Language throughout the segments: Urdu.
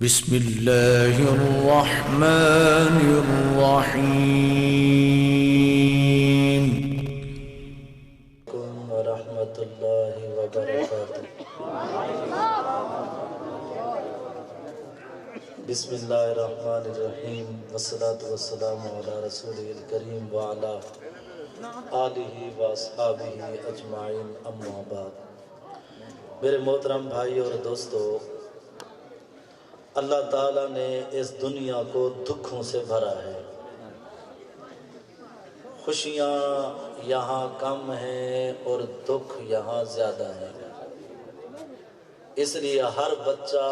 بسم الله الرحمن الرحيم. ورحمة الله وبركاته. بسم الله الرحمن الرحيم والصلاة والسلام على رسوله الكريم وعلى آلہ واصحابہ اجمعین اما بعد. میرے محترم بھائی اور دوستو، اللہ تعالیٰ نے اس دنیا کو دکھوں سے بھرا ہے. خوشیاں یہاں کم ہیں اور دکھ یہاں زیادہ ہیں. اس لیے ہر بچہ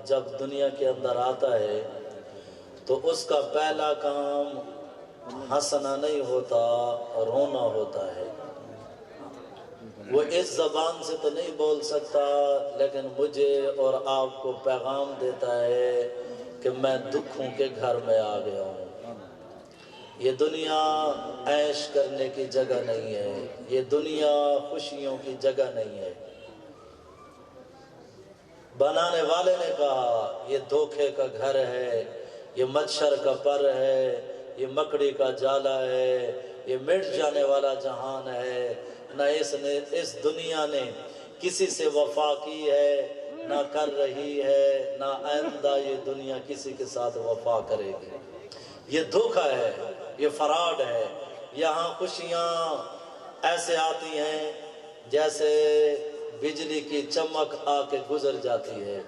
جب دنیا کے اندر آتا ہے تو اس کا پہلا کام ہنسنا نہیں ہوتا، رونا ہوتا ہے. وہ اس زبان سے تو نہیں بول سکتا، لیکن مجھے اور آپ کو پیغام دیتا ہے کہ میں دکھوں کے گھر میں آ گیا ہوں. یہ دنیا عیش کرنے کی جگہ نہیں ہے، یہ دنیا خوشیوں کی جگہ نہیں ہے. بنانے والے نے کہا یہ دھوکے کا گھر ہے، یہ مچھر کا پر ہے، یہ مکڑی کا جالا ہے، یہ مٹ جانے والا جہان ہے. نہ اس دنیا نے کسی سے وفا کی ہے، نہ کر رہی ہے، نہ آئندہ یہ دنیا کسی کے ساتھ وفا کرے گی. یہ دھوکہ ہے، یہ فراڈ ہے. یہاں خوشیاں ایسے آتی ہیں جیسے بجلی کی چمک آ کے گزر جاتی ہے،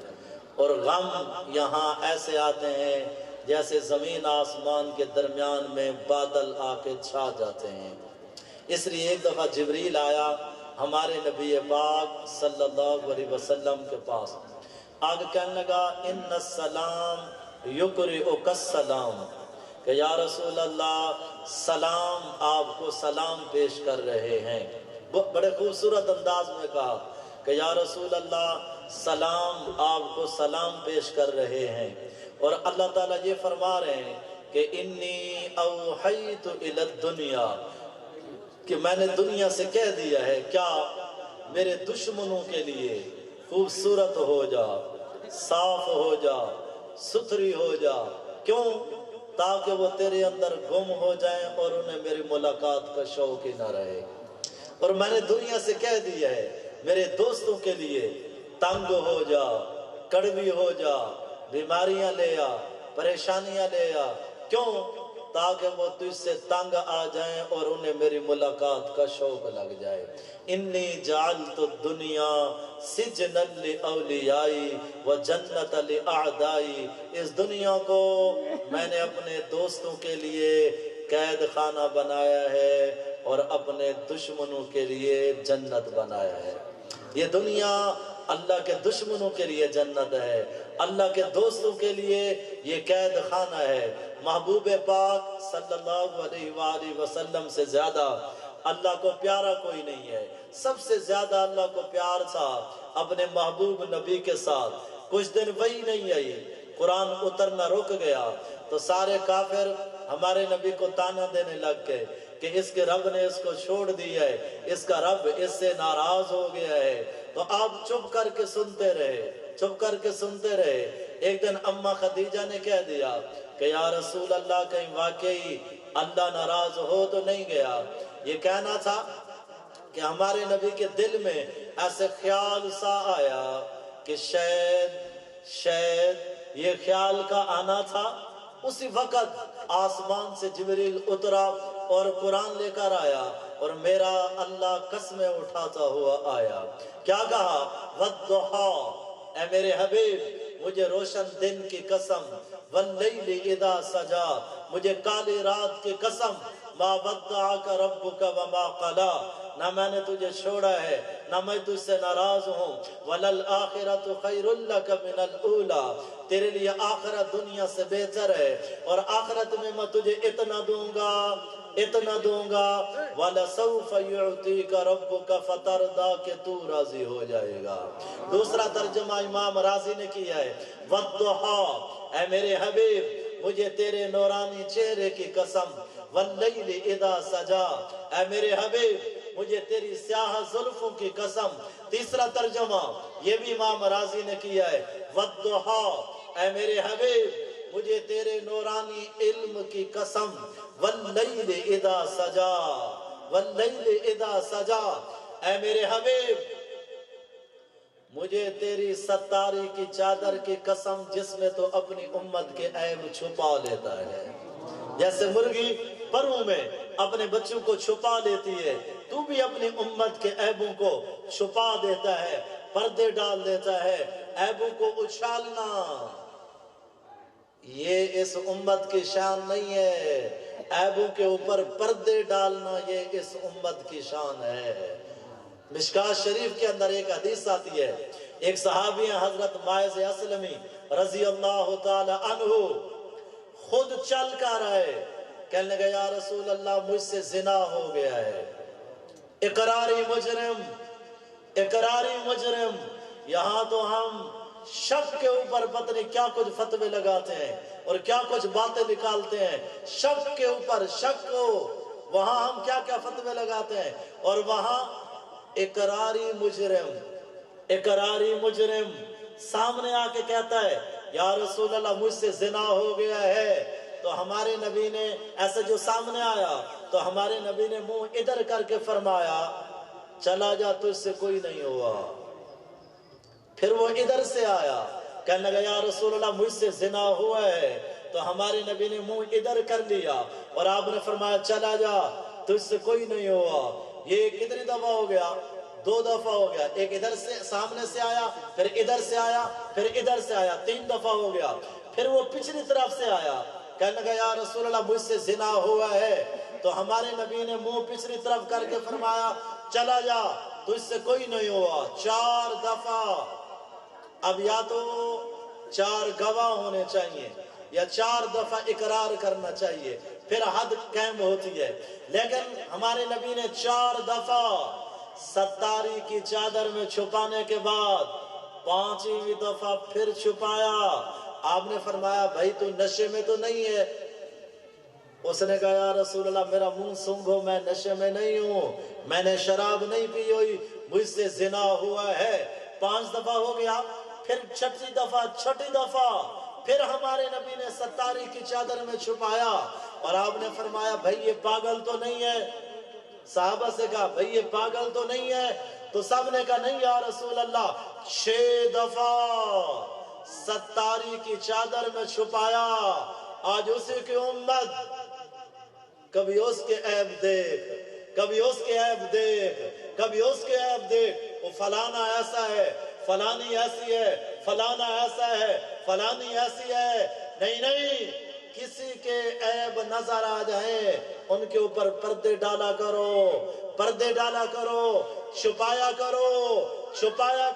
اور غم یہاں ایسے آتے ہیں جیسے زمین آسمان کے درمیان میں بادل آ کے چھا جاتے ہیں. اس لیے ایک دفعہ جبریل آیا ہمارے نبی پاک صلی اللہ علیہ وسلم کے پاس. آگے کہنے لگا ان السلام یقرئک السلام، کہ یا رسول اللہ سلام آپ کو سلام پیش کر رہے ہیں. بڑے خوبصورت انداز میں کہا کہ یا رسول اللہ سلام آپ کو سلام پیش کر رہے ہیں. اور اللہ تعالیٰ یہ فرما رہے ہیں کہ انی اوحیت الی الدنیا، کہ میں نے دنیا سے کہہ دیا ہے کیا میرے دشمنوں کے لیے خوبصورت ہو جا، صاف ہو جا، ستھری ہو جا. کیوں؟ تاکہ وہ تیرے اندر گم ہو جائیں اور انہیں میری ملاقات کا شوق ہی نہ رہے. اور میں نے دنیا سے کہہ دیا ہے میرے دوستوں کے لیے تنگ ہو جا، کڑوی ہو جا، بیماریاں لے آ، پریشانیاں لے آ. کیوں؟ تاکہ وہ تجھ سے تنگ آ جائیں اور انہیں میری ملاقات کا شوق لگ جائے. انی جعلت الدنیا سجنا لاولیائی وجنت لاعدائی، اس دنیا کو میں نے اپنے دوستوں کے لیے قید خانہ بنایا ہے اور اپنے دشمنوں کے لیے جنت بنایا ہے. یہ دنیا اللہ کے دشمنوں کے لیے جنت ہے، اللہ کے دوستوں کے لیے یہ قید خانہ ہے. محبوب پاک صلی اللہ علیہ وآلہ وسلم سے زیادہ اللہ کو پیارا کوئی نہیں ہے. سب سے زیادہ اللہ کو پیار تھا اپنے محبوب نبی کے ساتھ. کچھ دن وہی نہیں آئی، قرآن اترنا رک گیا تو سارے کافر ہمارے نبی کو تانا دینے لگ گئے کہ اس کے رب نے اس کو چھوڑ دیا ہے، اس کا رب اس سے ناراض ہو گیا ہے. تو آپ چپ کر کے سنتے رہے، چپ کر کے سنتے رہے. ایک دن اماں خدیجہ نے کہہ دیا کہ یا رسول اللہ کہیں واقعی اللہ ناراض ہو تو نہیں گیا. یہ کہنا تھا کہ ہمارے نبی کے دل میں ایسے خیال سا آیا کہ شاید یہ خیال کا آنا تھا. اسی وقت آسمان سے جبریل اترا اور قرآن لے کر آیا اور میرا اللہ قسمیں اٹھاتا ہوا آیا. کیا کہا؟ وَالضُّحَىٰ، اے میرے حبیب مجھے روشن دن کی قسم، وَاللَّيْلِ اِذَا سَجَا، مجھے کالی رات کی قسم، مَا وَدَّعَكَ رَبُّكَ وَمَا قَلَا، نہ میں نے تجھے چھوڑا ہے نہ میں تجھ سے ناراض ہوں. وَلَلْآخِرَةُ خَيْرٌ لَكَ مِنَ الْأُولَى، تیرے لیے آخرت دنیا سے بہتر ہے، اور آخرت میں میں تجھے اتنا دوں گا وَلَسَوْفَ يُعْطِيكَ رَبُّكَ فَتَرْضَىٰ، کہ تو راضی ہو جائے گا. دوسرا ترجمہ امام راضی نے کیا ہے وَالضُّحَىٰ، اے میرے حبیب مجھے تیرے نورانی چہرے کی قسم، وَاللَّيْلِ اِذَا سَجَا، اے میرے حبیب مجھے تیری سیاہ زلفوں کی قسم. تیسرا ترجمہ یہ بھی امام راضی نے کیا ہے وَالضُّحَىٰ، اے میرے حبیب مجھے تیرے نورانی علم کی قسم واللیل اذا سجا واللیل اذا سجا، اے میرے حبیب مجھے تیری ستاری کی چادر کی قسم جس میں تو اپنی امت کے عیب چھپا لیتا ہے، جیسے مرغی پروں میں اپنے بچوں کو چھپا لیتی ہے، تو بھی اپنی امت کے عیبوں کو چھپا دیتا ہے، پردے ڈال دیتا ہے، عیبوں کو اچھالنا یہ اس امت کی شان نہیں ہے، عیبوں کے اوپر پردے ڈالنا یہ اس امت کی شان ہے۔ مشکات شریف کے اندر ایک حدیث آتی ہے، ایک صحابی ہیں حضرت ماعز اسلمی رضی اللہ تعالی عنہ، خود چل کر آئے، کہنے لگے یا رسول اللہ مجھ سے زنا ہو گیا ہے، اقراری مجرم، یہاں تو ہم شک کے اوپر پتہ نہیں کیا کچھ فتوے لگاتے ہیں اور کیا کچھ باتیں نکالتے ہیں، شک کے اوپر شک کو وہاں ہم کیا کیا فتوے لگاتے ہیں، اور وہاں اقراری مجرم سامنے آ کے کہتا ہے یا رسول اللہ مجھ سے زنا ہو گیا ہے، تو ہمارے نبی نے ایسے جو سامنے آیا تو ہمارے نبی نے منہ ادھر کر کے فرمایا چلا جا تجھ سے کوئی نہیں ہوا۔ پھر وہ ادھر سے آیا کہنے لگا یا رسول اللہ مجھ سے زنا ہوا ہے، تو ہمارے نبی نے منہ ادھر کر لیا اور آپ نے فرمایا چلا جا تجھ سے کوئی نہیں ہوا۔ یہ کتنی دفعہ ہو گیا؟ 2 دفعہ ہو گیا، ایک ادھر سے سامنے سے آیا، پھر ادھر سے آیا، پھر ادھر سے آیا، 3 دفعہ ہو گیا۔ پھر وہ پچھلی طرف سے آیا کہنے لگا یا رسول اللہ مجھ سے زنا ہوا ہے، تو ہمارے نبی نے منہ پچھلی طرف کر کے فرمایا چلا جا تجھ سے کوئی نہیں ہوا۔ 4 دفعہ۔ اب یا تو 4 گواہ ہونے چاہیے یا 4 دفعہ اقرار کرنا چاہیے، پھر حد قائم ہوتی ہے، لیکن ہمارے نبی نے 4 دفعہ ستاری کی چادر میں چھپانے کے بعد 5ویں دفعہ پھر چھپایا۔ آپ نے فرمایا بھائی تو نشے میں تو نہیں ہے؟ اس نے کہا یا رسول اللہ میرا منہ سنگھو، میں نشے میں نہیں ہوں، میں نے شراب نہیں پی ہوئی، مجھ سے زنا ہوا ہے۔ 5 دفعہ ہو گیا، پھر 6 دفعہ پھر ہمارے نبی نے ستاری کی چادر میں چھپایا اور آپ نے فرمایا بھائی یہ پاگل تو نہیں ہے؟ صحابہ سے کہا بھائی یہ پاگل تو نہیں ہے؟ تو سب نے کہا نہیں یا رسول اللہ۔ 6 دفعہ ستاری کی چادر میں چھپایا۔ آج اسی کی امت کبھی اس کے عیب دیکھ، کبھی اس کے عیب دیکھ، کبھی اس کے عیب دیکھ، وہ فلانا ایسا ہے، فلانی ایسی ہے، فلانا ایسا ہے، فلانی ایسی ہے۔ نہیں، کسی کے عیب نظر آ جائیں ان کے اوپر پردے ڈالا کرو، چھپایا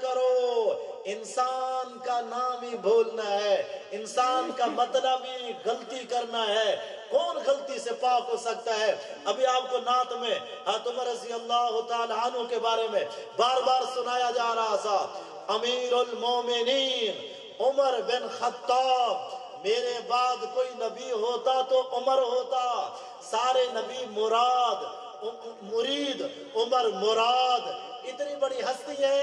کرو۔ انسان کا نام ہی بھولنا ہے، انسان کا مطلب ہی غلطی کرنا ہے، کون غلطی سے پاک ہو سکتا ہے؟ ابھی آپ کو نعت میں عمر رضی اللہ تعالی عنہ کے بارے میں بار بار سنایا جا رہا تھا، امیر المومنین عمر بن خطاب، میرے بعد کوئی نبی ہوتا تو عمر ہوتا، سارے نبی مرید عمر مراد، اتنی بڑی ہستی ہے۔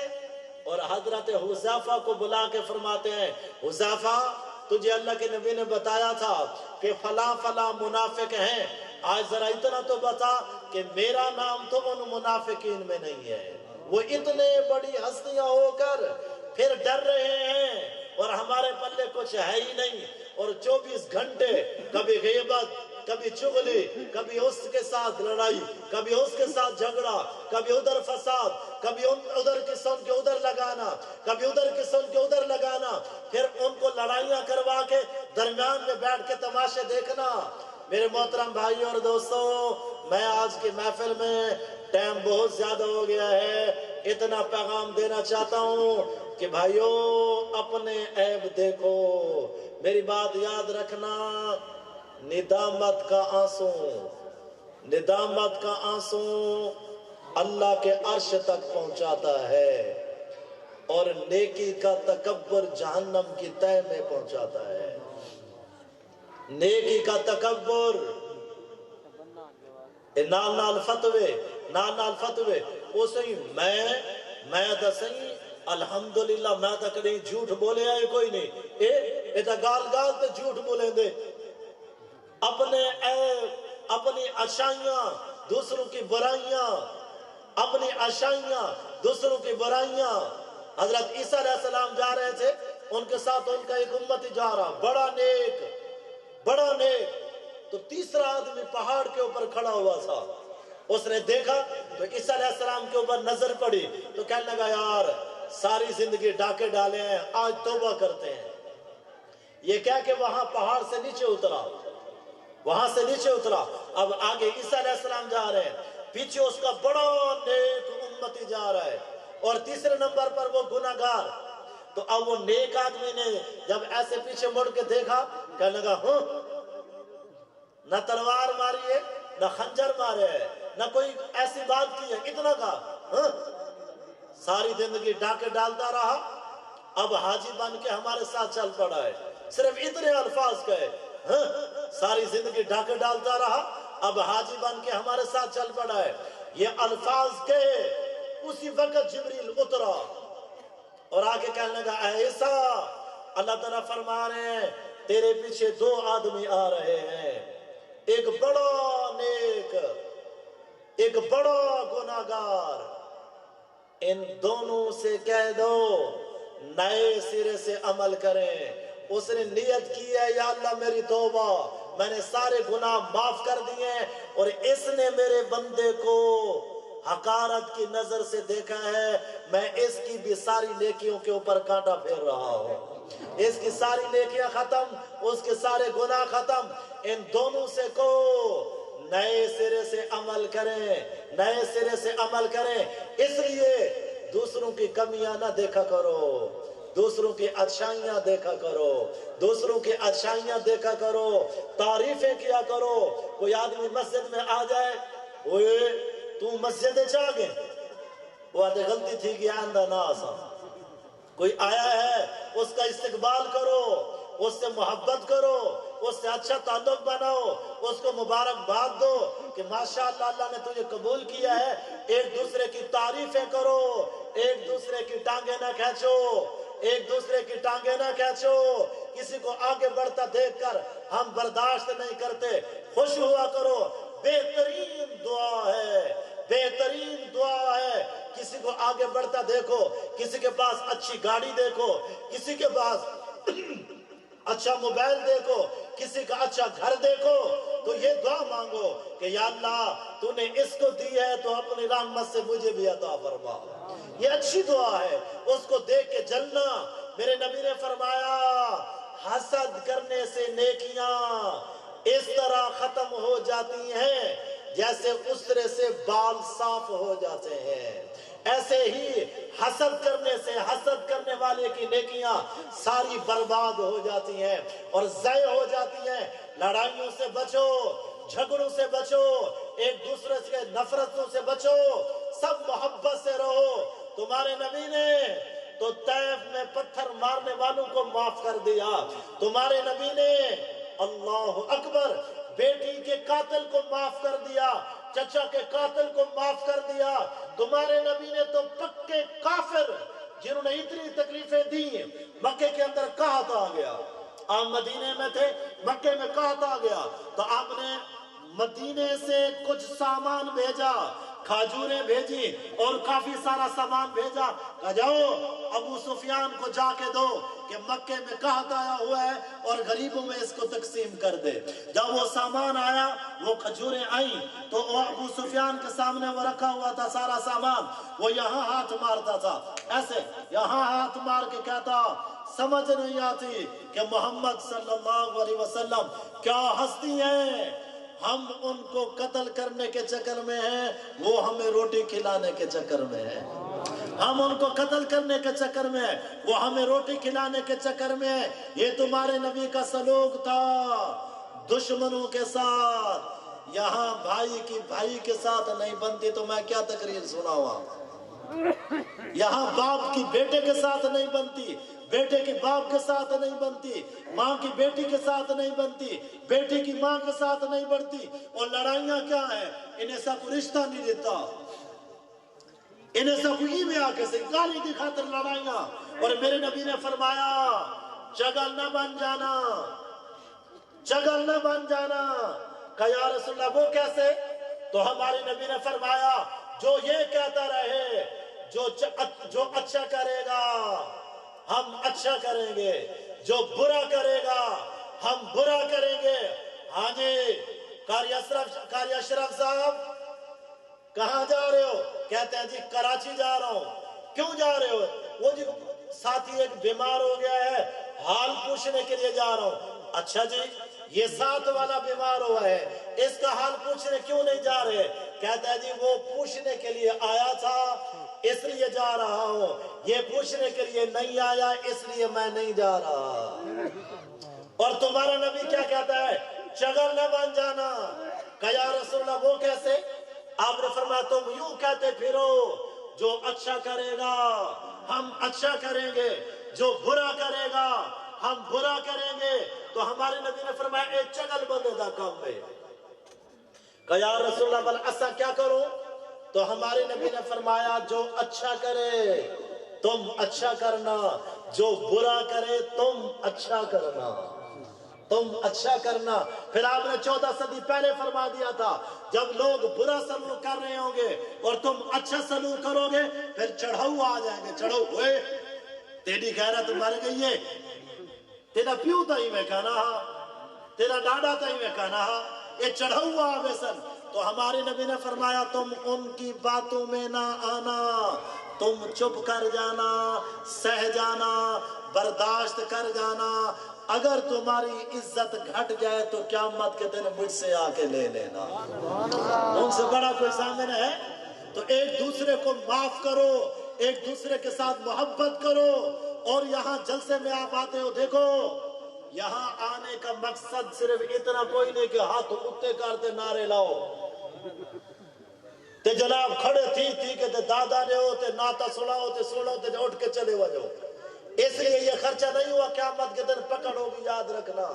اور حضرت حذیفہ کو بلا کے فرماتے ہیں حذیفہ تجھے اللہ کے نبی نے بتایا تھا کہ فلاں منافق ہیں، آج ذرا اتنا تو بتا کہ میرا نام تو ان منافقین میں نہیں ہے۔ وہ اتنے بڑی ہستیاں ہو کر پھر ڈر رہے ہیں اور ہمارے پلے کچھ ہے ہی نہیں، اور 24 گھنٹے کبھی غیبت، کبھی چغلی، کبھی اس کے ساتھ لڑائی، کبھی اس کے ساتھ جھگڑا، کبھی ادھر فساد، کبھی ادھر کی سن کے ادھر لگانا، کبھی ادھر کی سن کے ادھر لگانا، پھر ان کو لڑائیاں کروا کے درمیان میں بیٹھ کے تماشے دیکھنا۔ میرے محترم بھائی اور دوستو، میں آج کی محفل میں ٹائم بہت زیادہ ہو گیا ہے، اتنا پیغام دینا چاہتا ہوں کہ بھائیو اپنے عیب دیکھو، میری بات یاد رکھنا، ندامت کا آنسو اللہ کے عرش تک پہنچاتا ہے، اور نیکی کا تکبر جہنم کی تہہ میں پہنچاتا ہے۔ نیکی کا تکبر نال فتوے، اسے میں دسیں الحمدللہ میں تو کہیں جھوٹ بولے آئے کوئی نہیں، اے تو گال گال تے جھوٹ بولیں دے، اپنے عیب، اپنی اچھائیاں، دوسروں کی برائیاں، اپنی اچھائیاں، دوسروں کی برائیاں۔ حضرت عیسیٰ علیہ السلام جا رہے تھے، ان کے ساتھ ان کا ایک امتی جا رہا، بڑا نیک، بڑا نیک۔ تو تیسرا آدمی پہاڑ کے اوپر کھڑا ہوا تھا، اس نے دیکھا تو عیسیٰ علیہ السلام کے اوپر نظر پڑی تو کہنے لگا یار ساری زندگی ڈاکے ڈالے ہیں، آج توبہ کرتے ہیں۔ یہ کہہ کہ وہاں پہاڑ سے نیچے اترا، وہاں سے نیچے اترا۔ اب آگے عیسیٰ علیہ السلام جا رہے ہیں، پیچھے اس کا بڑا نیک امتی جا رہا ہے، اور تیسرے نمبر پر وہ گناہگار۔ تو اب وہ نیک آدمی نے جب ایسے پیچھے مڑ کے دیکھا، کہنے لگا نہ تلوار ماری ہے، نہ خنجر مارے ہے، نہ کوئی ایسی بات کی ہے، اتنا کہا ساری زندگی ڈاکے ڈالتا رہا، اب حاجی بن کے ہمارے ساتھ چل پڑا ہے۔ صرف اتنے الفاظ کہے، ساری زندگی ڈاکے ڈالتا رہا، اب حاجی بن کے ہمارے ساتھ چل پڑا ہے۔ یہ الفاظ کہے اسی وقت جبریل اترا اور آگے کہنے لگا اے عیسیٰ، اللہ تعالیٰ فرما رہے ہیں تیرے پیچھے دو آدمی آ رہے ہیں، ایک بڑا نیک، ایک بڑا گناہگار، ان دونوں سے کہہ دو نئے سرے سے عمل کریں۔ اس نے نیت کی ہے یا اللہ میری توبہ، میں نے سارے گناہ معاف کر دیے ہیں، اور اس نے میرے بندے کو حقارت کی نظر سے دیکھا ہے، میں اس کی بھی ساری نیکیوں کے اوپر کانٹا پھیر رہا ہوں، اس کی ساری نیکیاں ختم، اس کے سارے گناہ ختم۔ ان دونوں سے کو نئے سرے سے عمل کریں، نئے سرے سے عمل کریں۔ اس لیے دوسروں کی کمیاں نہ دیکھا کرو، دوسروں کی اچھائیاں دیکھا کرو، دوسروں کی اچھائیاں دیکھا کرو، تعریفیں کیا کرو۔ کوئی آدمی مسجد میں آ جائے، اوئے تو مسجد چاہ گئے، وہ آتے غلطی تھی کہ آندہ نہ آسا۔ کوئی آیا ہے اس کا استقبال کرو، اس سے محبت کرو، اس سے اچھا تعلق بناؤ، اس کو مبارکباد دو کہ ماشاءاللہ اللہ نے تجھے قبول کیا ہے۔ ایک دوسرے کی تعریفیں کرو، ایک دوسرے کی ٹانگیں نہ کھینچو، ایک دوسرے کی ٹانگیں نہ کھینچو۔ کسی کو آگے بڑھتا دیکھ کر ہم برداشت نہیں کرتے، خوش ہوا کرو۔ بہترین دعا ہے، بہترین دعا ہے، کسی کو آگے بڑھتا دیکھو، کسی کے پاس اچھی گاڑی دیکھو، کسی کے پاس اچھا موبائل دیکھو، کسی کا اچھا گھر دیکھو، تو یہ دعا مانگو کہ یا اللہ تو نے اس کو دی ہے تو اپنی رحمت سے مجھے بھی عطا فرما۔ یہ اچھی دعا ہے، اس کو دیکھ کے جلنا۔ میرے نبی نے فرمایا حسد کرنے سے نیکیاں اس طرح ختم ہو جاتی ہیں جیسے اسرے سے بال صاف ہو جاتے ہیں، ایسے ہی حسد کرنے سے، حسد کرنے والے کی نیکیاں ساری برباد ہو جاتی ہیں اور ضائع ہو جاتی ہیں۔ لڑائیوں سے بچو، جھگڑوں سے بچو، ایک دوسرے سے نفرتوں سے بچو، سب محبت سے رہو۔ تمہارے نبی نے تو طیف میں پتھر مارنے والوں کو معاف کر دیا، تمہارے نبی نے اللہ اکبر بیٹی کے قاتل کو معاف کر دیا، چچا کے قاتل کو معاف کر دیا۔ تمہارے نبی نے تو پکے کافر جنہوں نے اتنی تکلیفیں دی مکے کے اندر قحط آ گیا، آپ مدینے میں تھے، مکے میں قحط آ گیا تو آپ نے مدینے سے کچھ سامان بھیجا، کھاجوریں بھیجی اور کافی سارا سامان بھیجا، کہا جاؤ ابو سفیان کو جا کے دو کہ مکے میں قحط آیا ہوا ہے اور غریبوں میں اس کو تقسیم کر دے۔ جب وہ سامان آیا، وہ کھجوریں آئیں تو وہ ابو سفیان کے سامنے وہ رکھا ہوا تھا سارا سامان، وہ یہاں ہاتھ مارتا تھا، ایسے یہاں ہاتھ مار کے کہتا سمجھ نہیں آتی کہ محمد صلی اللہ علیہ وسلم کیا ہستی ہیں، ہم ان کو قتل کرنے کے چکر میں ہیں، وہ ہمیں روٹی کھلانے کے چکر میں ہیں۔ ہم ان کو قتل کرنے کے چکر میں ہیں، وہ ہمیں روٹی کھلانے کے چکر میں ہیں۔ یہ تمہارے نبی کا سلوک تھا دشمنوں کے ساتھ، یہاں بھائی کی بھائی کے ساتھ نہیں بنتی تو میں کیا تقریر سناؤں۔ یہاں باپ کی بیٹے کے ساتھ نہیں بنتی، بیٹے کی باپ کے ساتھ نہیں بنتی، ماں کی بیٹی کے ساتھ نہیں بنتی، بیٹی کی ماں کے ساتھ نہیں بنتی۔ اور لڑائیاں کیا ہیں؟ انہیں سب رشتہ نہیں دیتا۔ انہیں سب میں آ کے سے گالی دی خاطر لڑائیاں، اور میرے نبی نے فرمایا چگل نہ بن جانا، چگل نہ بن جانا۔ کہا یا رسول اللہ وہ کیسے؟ تو ہمارے نبی نے فرمایا جو یہ کہتا رہے جو اچھا کرے گا ہم اچھا کریں گے، جو برا کرے گا ہم برا کریں گے۔ ہاں جی قاری اشرف صاحب کہاں جا رہے ہو؟ کہتے ہیں جی کراچی جا رہا ہوں۔ کیوں جا رہے ہو؟ وہ جی ساتھی ایک بیمار ہو گیا ہے، حال پوچھنے کے لیے جا رہا ہوں۔ اچھا جی یہ ساتھ والا بیمار ہوا ہے، اس کا حال پوچھنے کیوں نہیں جا رہے؟ کہتا ہے جی وہ پوچھنے کے لیے آیا تھا اس لیے جا رہا ہوں، یہ پوچھنے کے لیے نہیں آیا اس لیے میں نہیں جا رہا۔ اور تمہارا نبی کیا کہتا ہے؟ چگل نہ بن جانا۔ کہا یا رسول اللہ وہ کیسے؟ آپ نے فرمایا تم یوں کہتے پھرو جو اچھا کرے گا ہم اچھا کریں گے، جو برا کرے گا ہم برا کریں گے۔ تو ہمارے نبی نے فرمایا اے چگل بندے دا کام ہے۔ کہا یا رسول اللہ بل ایسا کیا کروں؟ تو ہمارے نبی نے فرمایا جو اچھا کرے تم اچھا کرنا، جو برا کرے تم اچھا کرنا، تم اچھا کرنا۔ پھر آپ نے 14 صدی پہلے فرما دیا تھا جب لوگ برا سلوک کر رہے ہوں گے اور تم اچھا سلوک کرو گے پھر چڑھاؤ آ جائیں گے۔ چڑھاؤ ہوئے تیری غیرت مر گئی ہے، تیرا پیو تائی میں کہنا ہا، تیرا ڈاڈا تائی میں کہنا ہا، یہ چڑھاؤ آ بیسن۔ تو ہمارے نبی نے فرمایا تم ان کی باتوں میں نہ آنا، تم چپ کر جانا، سہ جانا، برداشت کر جانا۔ اگر تمہاری عزت گھٹ جائے تو قیامت کے دن مجھ سے آ کے لے لینا۔ ان سے بڑا کوئی سامنے ہے؟ تو ایک دوسرے کو معاف کرو، ایک دوسرے کے ساتھ محبت کرو۔ اور یہاں جلسے میں آپ آتے ہو، دیکھو یہاں آنے کا مقصد صرف اتنا کوئی نہیں کہ ہاتھ اٹھتے کرتے نعرے لاؤ تے جناب کھڑے تھی کہ دادا نے ہوتے ناتا سڑاؤ تے اٹھ کے چلے وجو۔ اس لیے یہ خرچہ نہیں ہوا قیامت کے دن پکڑ ہوگی، یاد رکھنا۔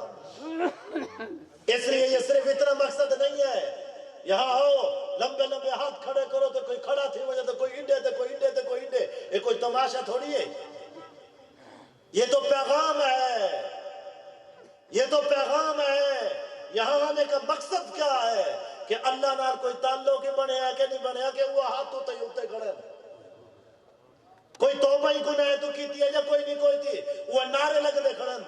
اس لیے یہ صرف اتنا مقصد نہیں ہے یہاں ہو لمبے لمبے ہاتھ کھڑے کرو تو کوئی کھڑا تھی وجہ تو کوئی انڈے تے کوئی انڈے تے کوئی انڈے، یہ کوئی تماشا تھوڑی ہے۔ یہ تو پیغام ہے، یہ تو پیغام ہے۔ یہاں آنے کا مقصد کیا ہے کہ اللہ نال کوئی تعلق ہی بنے ہے کہ نہیں بنے ہے کہ وہ ہاتھ تو ہوتے کھڑے کوئی توبہ ہی گناہ تو کیتی ہے یا کوئی نہیں کوئی تھی وہ نعرے لگ دے کھڑن۔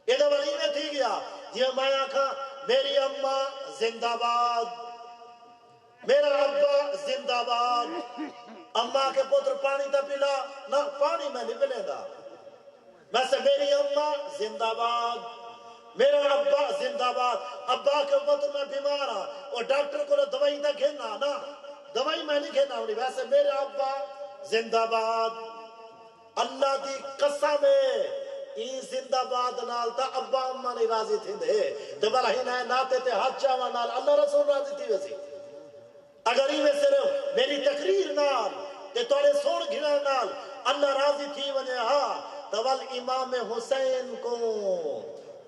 یہ تو ولی میں تھی گیا یہ میں آکھا میری اماں زندہ باد، میرا ابا زندہ باد۔ اماں کے پتر پانی تا پلا نہ پانی میں نہیں پلے گا، میں سے میری اماں زندہ باد، میرا ابا زندہ باد۔ ابا کے پتر میں بیمار ہاں اور ڈاکٹر کو دوائی نہ کھینا نا، دوائی میں نہیں کھینا ہونی، ویسے میرا ابا زندہ باد۔ اللہ دی قسم ہے این زندہ باد نال تا ابا اماں نہیں راضی تھی دے تو بلا ہی ناتے تے حد چاوا نال اللہ رسول راضی تھی ویسی۔ اگر ہی میں صرف میری تقریر نال تے توڑے سوڑ گھنا نال اللہ راضی تھی وجہ ہاں تو ول امام حسین کو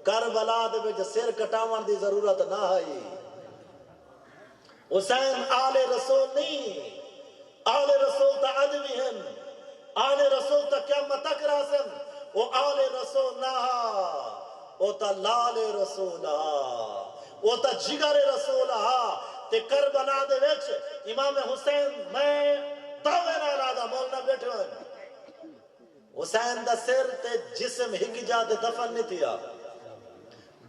کربلا دے وچ سر کٹاون دی ضرورت نہ آئی۔ حسین آل رسول نہیں، آل رسول تا عدوی ہیں، آل رسول تا قیامت تک راسن، وہ آل رسول نہ وہ تا لال رسول وہ تا جگر رسول تے کربلا دے وچ امام حسین میں دعوے نہ لادا مولانا بیٹھے ہوئے حسین دا سر تے جسم ہک جاتے دفن نہیں تھیا،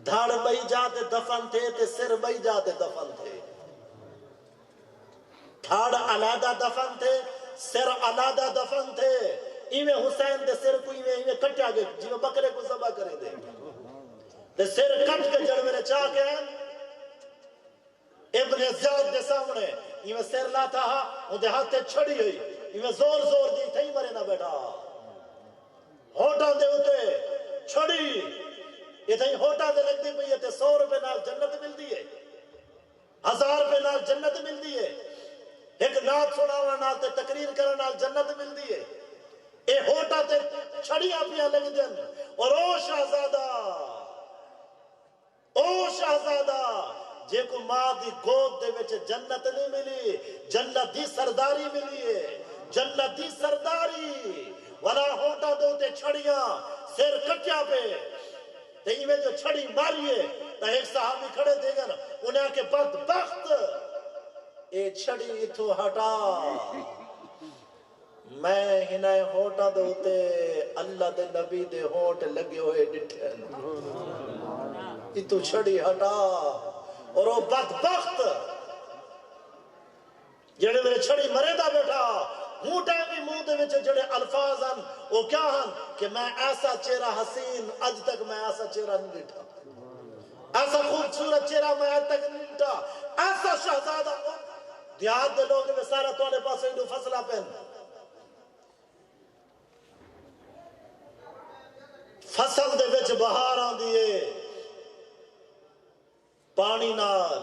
دھڑ بئی جاتے دفن تھے تے سر بئی جاتے دفن تھے، دھڑ علیحدہ دفن تھے سر علیحدہ دفن تھے۔ ایویں حسین دے سر کو ایویں کٹیا گئے جی میں بکرے کو ذبح کرے دے تے سر کٹ کے جڑ میرے چاہ کے ابن زیاد دے سامنے ایویں سر لاتا ہا اندے ہاتھ تے چھڑی ہوئی ایویں زور زور دی تھئی مرے نہ بیٹھا ہوٹاں دے ہوتے چھڑی یہ تھئی ہوٹاں دے لگ دی پئی تے 100 روپے نال جنت ملدی ہے، 1000 روپے نال جنت ملدی ہے، ایک نعت سناوا نال تے تقریر کرن نال جنت ملدی ہے۔ اے ہوٹا تے چھڑیاں پیاں لگ دین اور او شہزادہ جے کو ماں دی گود دے وچ جنت نہیں ملی، جنت دی سرداری ملی ہے، جنت دی سرداری ولا ہوٹا دو تے چھڑیاں سر کٹیا پہ تے ایویں جو چھڑی ماری ہے تا ایک صحابی کھڑے دے گا نا انہیں آکے بدبخت اے چھڑی اتھو ہٹا، میں ہنائے ہوٹا دو تے اللہ دے نبی دے ہوٹ لگے ہوئے ڈٹھن اتھو چھڑی ہٹا، اور وہ بدبخت جڑے میرے چھڑی مرے دا بیٹھا ہوں ٹائم بھی منہ دے وچ جڑے الفاظ ہیں وہ کیا ہیں کہ میں ایسا چہرہ حسین اج تک میں ایسا چہرہ نہیں دیٹھا، ایسا خوبصورت چہرہ میں اج تک نہیں دیٹھا، ایسا شہزادہ دیہات دے لوگ میں سارا تواڈے پاس اینو فصلہ پہن فصل دے وچ بہار آندی ہے پانی نال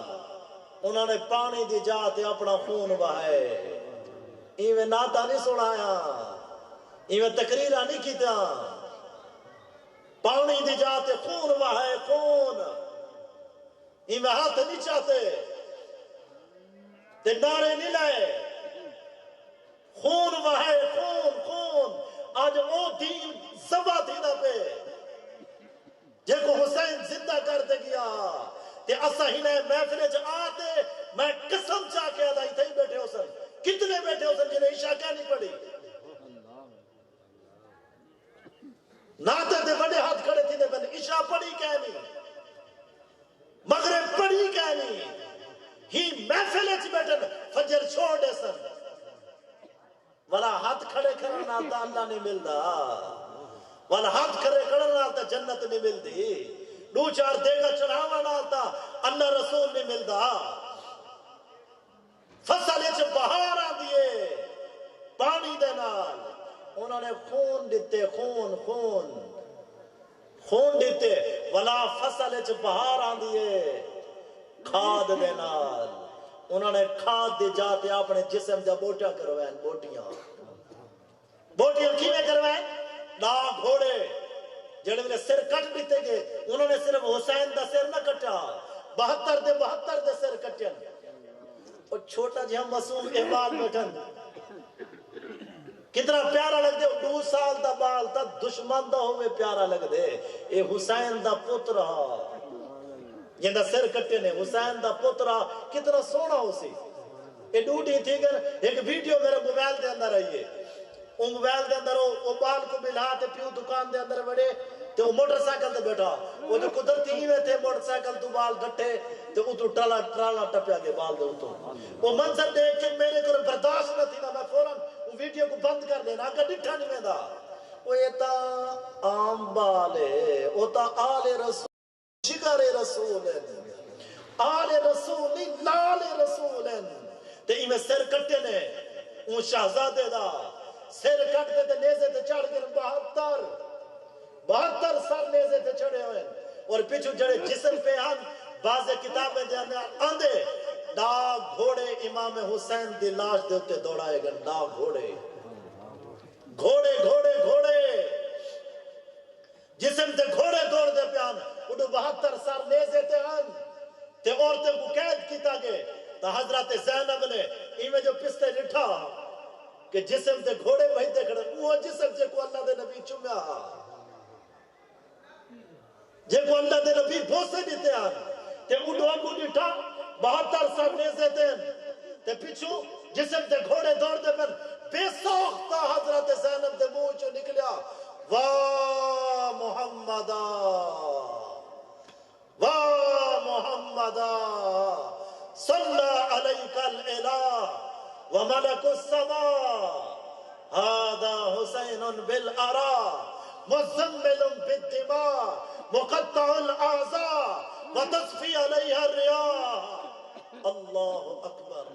انہوں نے پانی دی جاتے اپنا خون بہائے، ایویں ناتا نہیں سنایا، ایویں تقریرہ نہیں کیتا، پانی دی جاتے خون بہائے خون، ایویں ہاتھ نہیں چاہتے تے نعرے نہیں لائے، خون بہائے خون خون، آج وہ دین زبا دینا پہ جے کو حسین زندہ کرتے گیا تے اسا ہی نے محفلے چ آتے میں قسم چاہ کے آدھائی تھے بیٹھے ہو سن، کتنے بیٹھے ہو سن جنہیں عشاء کیا نہیں پڑی، ناتے دے بڑے ہاتھ کھڑے تھی دے بندے عشاء پڑی کیا نہیں، مغرب پڑی کیا نہیں، ہی محفلے چ بیٹھے فجر چھوڑ دے سن، والا ہاتھ کھڑے کرنا آتا اللہ نہیں ملدا، والا ہاتھ کھڑے کرنا آتا جنت نہیں ملدی، دو چار دے گا چڑھاوانا آتا اللہ رسول نہیں ملدا، فصل اچھ بہار آ دیئے پانی دے نال انہوں نے خون دیتے خون خون خون دیتے ولا فصل اچھ بہار آ دیئے کھاد دے نال انہوں نے کھاد دی جاتے اپنے جسم جا بوٹیاں کروائیں، بوٹیاں کیویں کروائیں، نا گھوڑے جڑے میں سر کٹ دیتے گئے، انہوں نے صرف حسین دا سر نہ کٹا، 72 دے سر کٹیا، اور چھوٹا جہاں معصوم احبال بیٹھن کتنا پیارا لگ دے، 2 سال دا بال تا دشمن دا ہوئے پیارا لگ دے، اے حسین دا پترہ جن دا سر کٹے نے، حسین دا پترہ کتنا سونا ہو سی، اے ڈوٹی تھی گر ایک ویڈیو میرے موبائل دے اندر آئیے، وہ موبائل دے اندر وہ بال کو ملا تے پیو دکان دے اندر بڑے تے وہ موٹر سائیکل تے بیٹھا، وہ جو قدرتی ہی میں تھے موٹر سائیکل تو بال گھٹے تے وہ تو ٹرالا ٹپیا گے بال دے تو، وہ منظر دیکھ کے میرے کو برداشت نہ تھی نا، میں فوراں وہ ویڈیو کو بند کر لینا اگر ڈٹھا نہیں میں دا، وہ یہ تا عام بال ہے، وہ تا آل رسول جگر رسول ہے، آل رسول نہیں لال رسول ہے، تے ہی میں سر کٹے نے وہ شہزادے دا سر کٹتے تے نیزے تے چڑھ گئے 72 سر نیزے تے چڑھے ہوئے، اور پیچھو جڑے جسم پہ ہن بعض کتابیں جانے آندے ڈاک گھوڑے امام حسین دی لاش دے ہوتے دوڑائے گئے، ڈاک گھوڑے گھوڑے گھوڑے گھوڑے جسم تے گھوڑے دوڑ دے پیان، اڈو 72 سر نیزے تے ہن تے عورتیں کو قید کیتا گئے، تا حضرت زینب نے ایمیں جو پستے لٹھا کہ جسم تے گھوڑے بھائی دے کھڑے، وہ جسم جے کو اللہ دے نبی چمیا، جے کو اللہ دے نبی بھوسے دیتے آن تے اڈو اگو لٹھا 72 سر نیزے تے تے پیچھو جسم تے گھوڑے دوڑ دے پر بے سوختہ حضرت زینب دے منہ چو نکلیا، واہ محمدہ واہ محمدہ صلی علیک الالہ وملک السماء هذا حسین بالعراء مزمل بالدماء مقطع الاعضاء وتصفی علیہ الریاح، اللہ اکبر،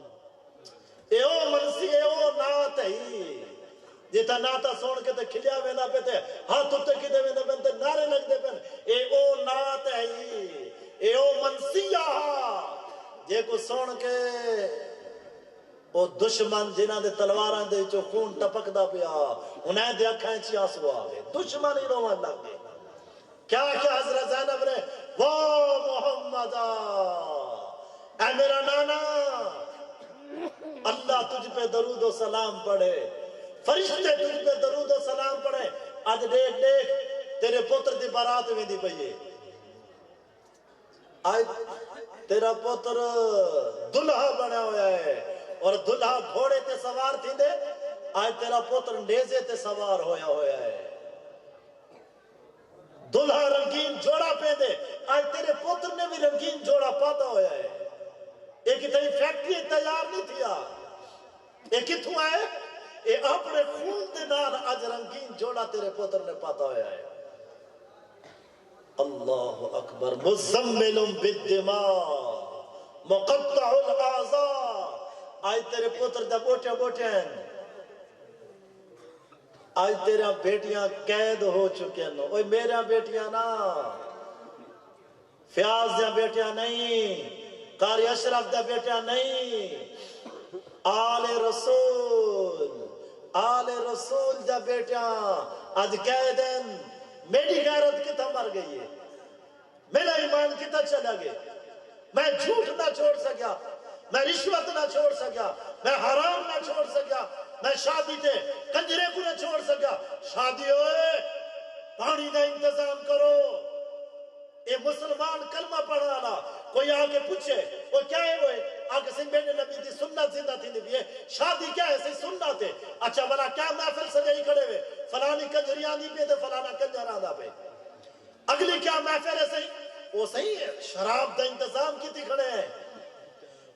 اے او منسی اے او نات ہی جیتا ناتا سون کے تے کھلیا وینا پہ تے ہاتھ اتے کی دے وینا پہ تے نعرے لگ دے پہ، اے او نات ہے اے او منسیہ جے کو سون کے وہ دشمن جنہ دے تلواراں دے چو خون ٹپک دا پیا انہیں دے اکھائیں چی آسو آگے، دشمن ہی روان لگ گئے، کیا کیا حضرت زینب نے واہ محمدہ اے میرا نانا، اللہ تجھ پہ درود و سلام پڑھے، فرشتے تجھ پہ درود و سلام پڑھے۔ آج دیکھ دیکھ تیرے پتر دی بارات میں دی پئیے، آج تیرا پتر دلہا بنا ہوا ہے، اور دلہا گھوڑے تے سوار تھی دے، آج تیرا پتر نیزے تے سوار ہویا ہویا ہے۔ دلہا رنگین جوڑا پہ دے، آج تیرے پتر نے بھی رنگین جوڑا پاتا ہویا ہے۔ ایک اتنی فیکٹری تیار نہیں تھیا، ایک کتھوں آئے، ایک اپنے خون دے نال آج رنگین جوڑا تیرے پتر نے پاتا ہویا ہے۔ اللہ اکبر، مزمل بالدماء مقطع الاعضاء، آج تیرے پتر دا بوٹے بوٹے ہیں، آج تیرا بیٹیاں قید ہو چکے ہیں۔ اوہ میرا بیٹیاں نا، فیاض دیا بیٹیاں نہیں، قاری اشرف دیا بیٹیاں نہیں، آل رسول دیا بیٹیاں آج قید ہیں۔ میری غیرت کتا مر گئی ہے، میرا ایمان کتا چلا گیا، میں جھوٹ نہ چھوڑ سکیا، میں رشوت نہ چھوڑ سکیا، میں حرام نہ چھوڑ سکیا، میں شادی تے کنجرے کو نہ چھوڑ سکیا۔ شادی ہوئے پانی دا انتظام کرو، اے مسلمان کلمہ پڑھا لا، کوئی آگے پوچھے وہ کیا ہے، وہ آگے سے میرے نبی دی سنت زندہ تھی نبی ہے، شادی کیا ہے، سے سنت ہے۔ اچھا بلا کیا محفل سجائی کھڑے ہوئے، فلانی کنجریاں نہیں پہ دے، فلانا کنجر آدھا پہ، اگلی کیا محفل ہے، صحیح وہ صحیح ہے، شراب دا انتظام کی تھی کھڑے ہیں۔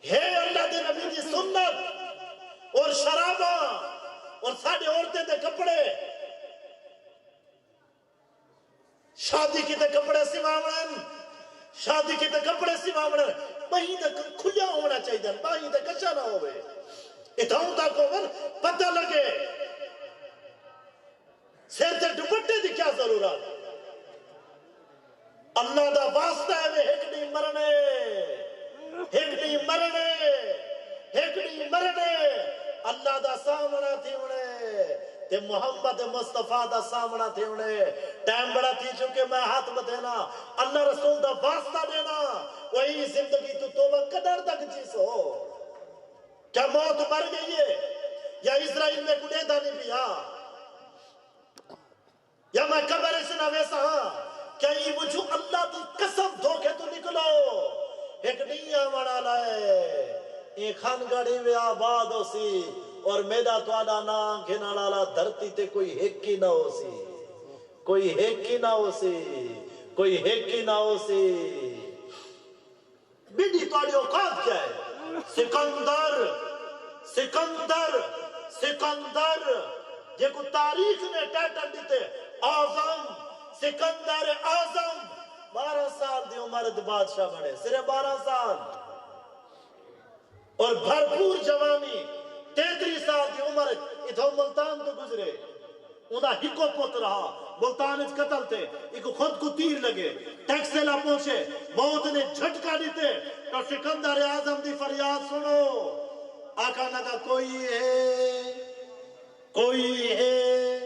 ہے اللہ دے نبی دی سنت اور شرابہ اور ساڑھے عورتیں دے کپڑے، شادی کی تے کپڑے سیواوڑن، شادی کی تے کپڑے سیواوڑن، بہی تے کھلیا ہونا چاہیے، بہی تے کچھا نہ ہوئے، اتھاؤں تا کو پتہ لگے، سیر تے ڈپٹے دی کیا ضرورت؟ اللہ دا واسطہ ہے میں ہکڑی مرنے، ہکڑی مرنے، ہکڑی مرنے، اللہ دا سامنا تھی انہیں، تے محمد مصطفیٰ دا سامنا تھی انہیں، ٹائم بڑا تھی چکے میں ہاتھ بدھینا، اللہ رسول دا واسطہ دینا، وہی زندگی تو توبہ قدر تک چیز ہو۔ کیا موت مر گئی ہے، یا اسرائیل میں کنے دا نہیں پیا، یا میں قبر سے نہ ویسا ہاں، کیا یہ وجہ اللہ دی قسم دھوکے تو نکلو، ایک نیا مڑا لائے، ایک خان گڑی میں آباد ہو سی، اور میڈا توالا نام گھنا لالا دھرتی تے کوئی ہیکی نہ ہو سی، کوئی ہیکی نہ ہو سی، کوئی ہیکی نہ ہو سی۔ بیڈی توالی اوقات کیا ہے؟ سکندر، سکندر، سکندر، یہ کو تاریخ نے ٹیٹن دیتے، آزم، سکندر آزم، 12 سال دی عمر دی بادشاہ بنے، صرف 12 سال، اور بھرپور جوانی، 33 سال دی عمر، اتھو ملتان تو گزرے، انہا ہکو پوت رہا، ملتان اس قتل تھے، ایک خود کو تیر لگے، ٹیکسے لا پہنچے، موت نے جھٹکا دیتے، تو سکندر آزم دی فریاد سنو، آقا نگا کوئی ہے، کوئی ہے،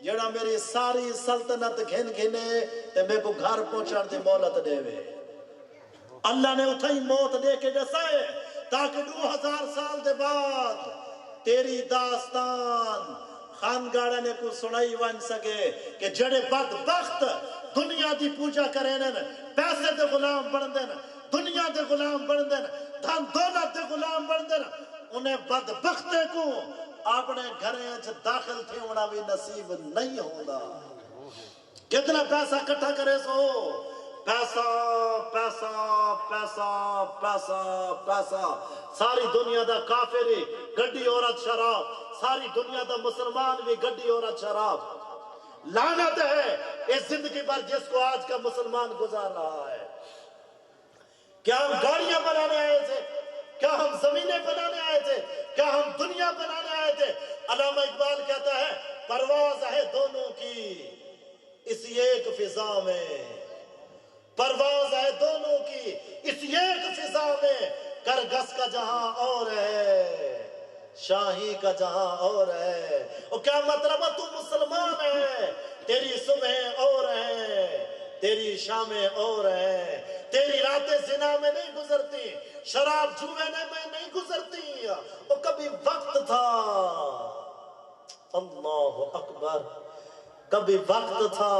جڑا میری ساری سلطنت گھن گھنے تے میں کو گھر پہنچان دی مولت دے وے۔ اللہ نے اتھائی موت دے کے جسائے تاکہ 2000 سال دے بعد تیری داستان خانگاڑا نے کو سنائی وان سکے کہ جڑے بدبخت دنیا دی پوجا کریں، پیسے دے غلام بندن، دنیا دے غلام بندن، دھن دولت دے غلام بندن، انہیں بدبختے کو اپنے گھریں چھ داخل تھے ہونا بھی نصیب نہیں ہوگا۔ کتنا پیسہ کٹھا کرے سو، پیسہ پیسہ پیسہ پیسہ پیسہ، ساری دنیا دا کافری گڈی عورت شراب، ساری دنیا دا مسلمان بھی گڈی عورت شراب۔ لعنت ہے اس زندگی پر جس کو آج کا مسلمان گزار رہا ہے۔ کیا ہم گاڑیاں بنانے آئے تھے؟ کیا ہم زمینیں بنانے آئے تھے؟ کیا ہم دنیا بنانے آئے تھے؟ علامہ اقبال کہتا ہے پرواز ہے دونوں کی اسی ایک فضا میں، پرواز ہے دونوں کی اسی ایک فضا میں، کرگس کا جہاں اور ہے، شاہی کا جہاں اور ہے۔ اور کیا مطلب ہے تو مسلمان ہے، تیری صبح اور ہے، تیری شامیں اور ہیں، تیری راتیں زنا میں نہیں گزرتی، شراب جوے میں نہیں گزرتی، وہ کبھی وقت تھا، اللہ اکبر، کبھی وقت تھا،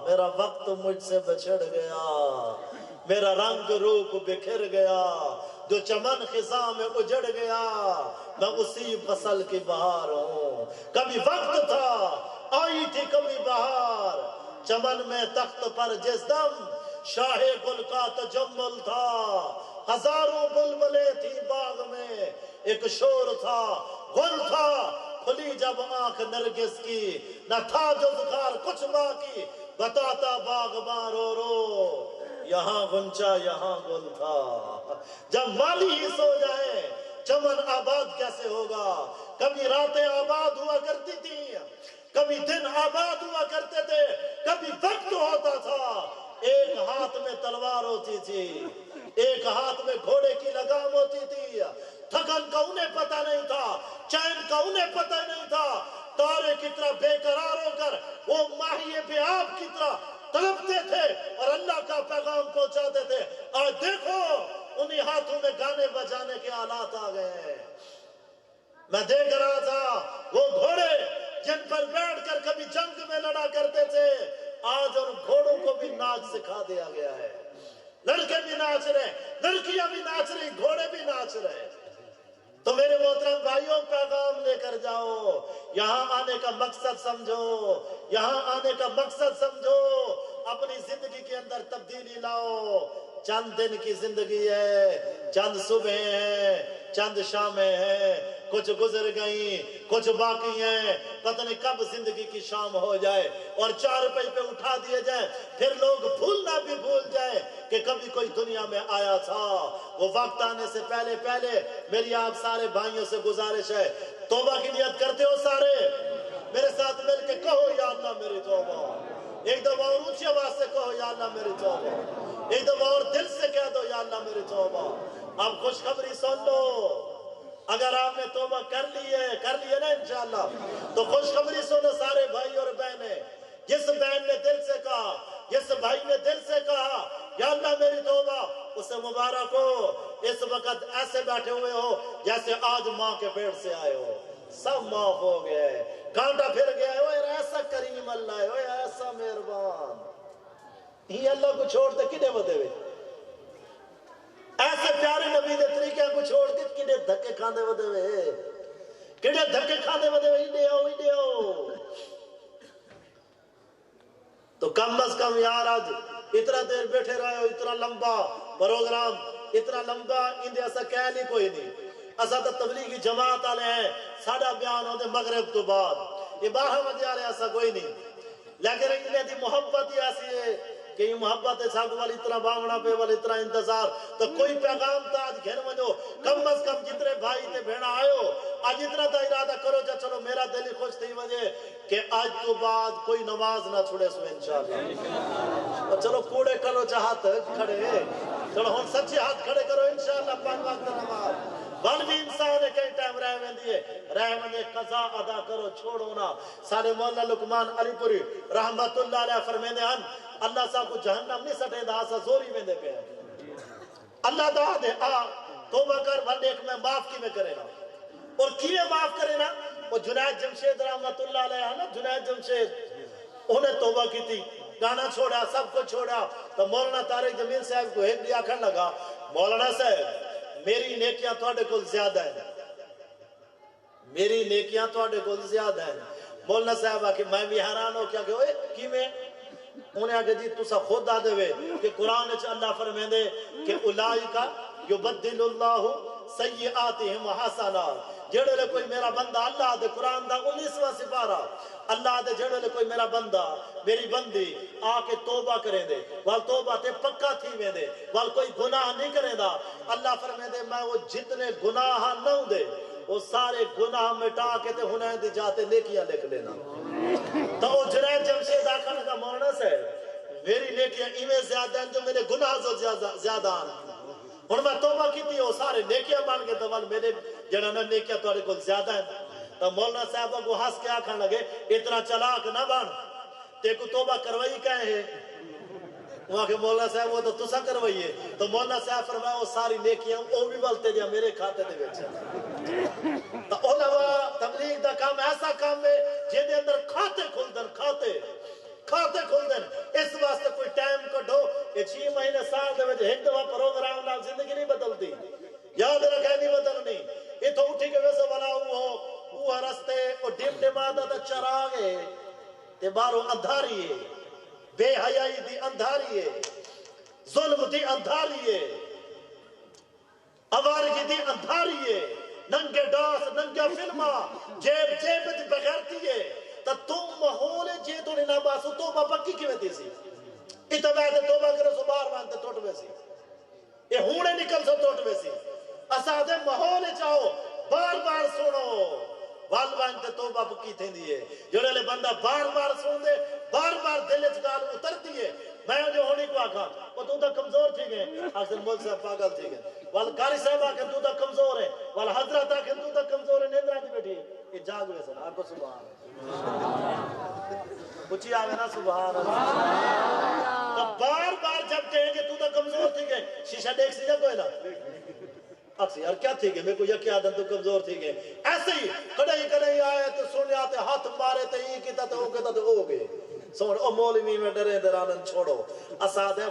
میرا وقت مجھ سے بچھڑ گیا، میرا رنگ روپ بکھر گیا، جو چمن خزاں میں اجڑ گیا، میں اسی فصل کی بہار ہوں۔ کبھی وقت تھا، آئی تھی کبھی بہار، چمن میں تخت پر جس دم شاہ گل کا تجمل تھا، ہزاروں بلبلیں تھی باغ میں، ایک شور تھا، گل تھا، کھلی جب آنکھ نرگس کی، نہ تھا جزخار کچھ باقی، بتاتا باغباں رو رو، یہاں غنچہ یہاں گل تھا۔ جب مالی ہی سو جائے چمن آباد کیسے ہوگا؟ کبھی راتیں آباد ہوا کرتی تھی، کبھی دن آباد ہوا کرتے تھے، کبھی وقت ہوتا تھا، ایک ہاتھ میں تلوار ہوتی تھی، ایک ہاتھ میں گھوڑے کی لگام ہوتی تھی، تھکن کا انہیں پتہ نہیں تھا، چین کا انہیں پتہ نہیں تھا، تارے کی طرح بے قرار ہو کر وہ ماہیے بے آب کی طرح تڑپتے تھے اور اللہ کا پیغام پہنچاتے تھے۔ آج دیکھو انہی ہاتھوں میں گانے بجانے کے آلات آ گئے ہیں۔ میں دیکھ رہا تھا وہ گھوڑے جن پر بیٹھ کر کبھی جنگ میں لڑا کرتے تھے، آج ان گھوڑوں کو بھی ناچ سکھا دیا گیا ہے، لڑکے بھی ناچ رہے، لڑکیاں بھی ناچ رہی، گھوڑے بھی ناچ رہے۔ تو میرے محترم بھائیوں، پیغام لے کر جاؤ، یہاں آنے کا مقصد سمجھو، یہاں آنے کا مقصد سمجھو، اپنی زندگی کے اندر تبدیلی لاؤ۔ چند دن کی زندگی ہے، چند صبح ہیں، چند شامیں ہیں، کچھ گزر گئیں، کچھ باقی ہیں، پتہ نہیں کب زندگی کی شام ہو جائے اور چارپائی پہ اٹھا دیے جائیں، پھر لوگ بھولنا بھی بھول جائیں کہ کبھی کوئی دنیا میں آیا تھا۔ وہ وقت آنے سے پہلے میری آپ سارے بھائیوں سے گزارش ہے، توبہ کی نیت کرتے ہو سارے؟ میرے ساتھ مل کے کہو یا اللہ میری توبہ، ایک دفعہ اور اونچی آواز سے کہو یا اللہ میری توبہ، ایک دفعہ اور دل سے کہہ دو یا اللہ میری توبہ۔ اب خوشخبری سن لو، اگر آپ نے توبہ کر لی ہے نا انشاءاللہ، تو خوشخبری سنو سارے بھائی اور بہنیں، جس بہن نے دل سے کہا، جس بھائی نے دل سے کہا یا اللہ میری توبہ، اسے مبارک ہو، اس وقت ایسے بیٹھے ہوئے ہو جیسے آج ماں کے پیٹ سے آئے ہو، سب معاف ہو گیا ہے، کانٹا پھر گیا ہے، اوہ ایسا کریم اللہ ہے، اوہ ایسا مہربان، ہی اللہ کو چھوڑ دے کنے ودے ہوئے، ایسے پیارے نبی دے طریقے کو چھوڑ کے کنے دھکے کھاندے ودے ہوئے، کنے دھکے کھاندے ودے ہوئے، ہی ہو تو کم از کم یار آج اتنا دیر بیٹھے رہے ہو، اتنا لمبا پروگرام، اتنا لمبا اندے ایسا کہہ لی کوئی نہیں، ایسا تو تبلیغی جماعت آلے ہیں، ساڑھا بیان ہوتے مغرب تو بعد، یہ 12 بجے آلے ایسا کوئی نہیں، لیکن انہیں دی محبت ہی ایسی ہے کہ یہ محبت ہے ساکھ والی اتنا بانگنا پہ والی اتنا انتظار، تو کوئی پیغام تا آج گھر منجو، کم از کم جتنے بھائی تے بھیڑا آئے ہو، آج اتنا تا ارادہ کرو جا چلو میرا دل ہی خوش تھی وجہ کہ آج تو بعد کوئی نماز نہ چھوڑے سو انشاءاللہ، اور چلو کوڑے کرو چاہت کھڑے، چلو ہن سچے ہاتھ کھڑے کرو انشاءاللہ 5 وقت نماز، بل بھی انسان ہے کئی ٹائم رہ میں دیئے، رہ میں قضا ادا کرو چھوڑو نا۔ سارے مولا لقمان علی پوری رحمت اللہ علیہ فرمیندے ہن، اللہ صاحب کو جہنم نہیں سٹے دا آسا زوری میں دے پہ ہے، اللہ دا دے آ توبہ کر بھلے ایک میں معاف کی میں کرے نا، اور کیے معاف کرے نا، وہ جنید جمشید رحمت اللہ علیہ نا، جنید جمشید انہیں توبہ کی تھی، گانا چھوڑا سب کو چھوڑا، تو مولانا طارق جمیل صاحب کو ایک دیا کھڑ لگا، مولانا صاحب میری نیکیاں توڑے کل زیادہ ہیں، میری نیکیاں توڑے کل زیادہ ہیں، مولانا صاحب آکے میں بھی حیران ہو کیا کہ اوے کی میں انہیں آگے جی تُسا خود آدھے ہوئے کہ قرآن اچھ اللہ فرمین دے کہ اولائکا یبدل اللہ سیئاتہم حسنات، جڑے لے کوئی میرا بندہ اللہ دے قرآن دا 19واں سپارہ اللہ دے جڑے لے کوئی میرا بندہ میری بندی آکے توبہ کریں دے وال توبہ تے پکا تھی میں دے وال کوئی گناہ نہیں کریں دا، اللہ فرمین دے میں وہ جتنے گناہ نہ دے وہ سارے گناہ مٹا کے تے ہنہیں دی جاتے نیکیاں لکھ لینا۔ تو وہ جنید جمشید آکھا لگا مولانا سے میری نیکیاں ایمیں زیادہ ہیں جو میرے گناہ زیادہ ہیں، اور میں توبہ کی تھی وہ سارے نیکیاں بان کے تو میرے جنہاں نیکیاں توڑے کو زیادہ ہیں۔ تو مولانا صاحبہ کو ہنس کے آکھا لگے اتنا چلاک نہ بان تے کو توبہ کروائی کہے ہے، وہاں کے مولانا صاحب وہ تو تسا کروائیے تو مولانا صاحب فرمایا وہ ساری نیکیاں وہ بھی بلتے جا میرے کھاتے دے وچ تو علماء تبلیغ دا کام ایسا کام ہے جے دے اندر کھاتے کھل دن اس واسطے کوئی ٹائم کڈو یہ 6 مہینے سال دے وچ ایک دفعہ پروگرام نال زندگی نہیں بدلتی یاد رکھے نہیں بدلنی یہ تو اٹھی کے ویسے والا وہ رستے وہ ڈم ڈمادا تے چراغے تے باہروں اندھاری ہے بے حیائی دی اندھاری ہے ظلم دی اندھاری ہے آوارگی دی اندھاری ہے ننگے ڈاس ننگے فلما جیب دی بغیرتی ہے تا تم ماحول جے تو نہ باسو توبہ پکی کیویں تھی سی اتباع تے توبہ کرے سو بار مانتے ٹوٹ ویسی یہ ہونے نکل سو ٹوٹ ویسی اسا دے ماحول چاہو بار بار سنو والوان تے توبہ پکی تھی دیئے جوڑے لے بندہ بار بار سن دے بار بار دل اچ گال اتر دیئے میں جو ہونی کو آکھا وہ تو تا کمزور تھی گئے اکثر مول صاحب پاگل تھی گئے وال قاری صاحب آکھا تو تا کمزور ہے وال حضرت آکھا تو تا کمزور ہے نیندرہ دی بیٹھی یہ جاگ ہوئے سن آپ کو سبحان کچھ ہی آگے نا سبحان اللہ تو بار بار جب کہیں گے تو تا کمزور تھی گئے شیشہ دیکھ سی جب کوئی نا اکسی یار کیا تھی گئے میں کو یکی آدم تو کمزور تھی گئے ایسے ہی کڑھائی آئے تو سونے آتے ہاتھ مارے تے ہی کیتا تے ہو گئے سوڑ او مولوی میں ڈرے درانن چھوڑو اساد ہے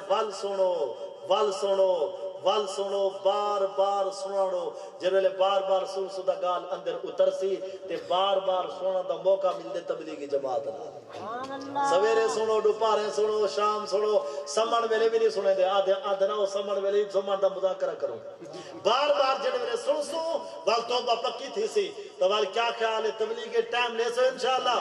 ول سنو بار بار سنانو جنہوں بار بار سن سدہ گال اندر اتر سی تے بار بار سننا دا موقع مل دے تبلیغی جماعت نہ سویرے سنو دوپہرے سنو شام سنو سمن ویلے بھی نہیں سنے دے آدھے نہ سمن ویلے سمن دا مذاکرہ کرو بار بار جنہوں سن وال توبہ پکی تھی سی تو وال کیا خیال ہے تبلیغی ٹائم لے سو انشاءاللہ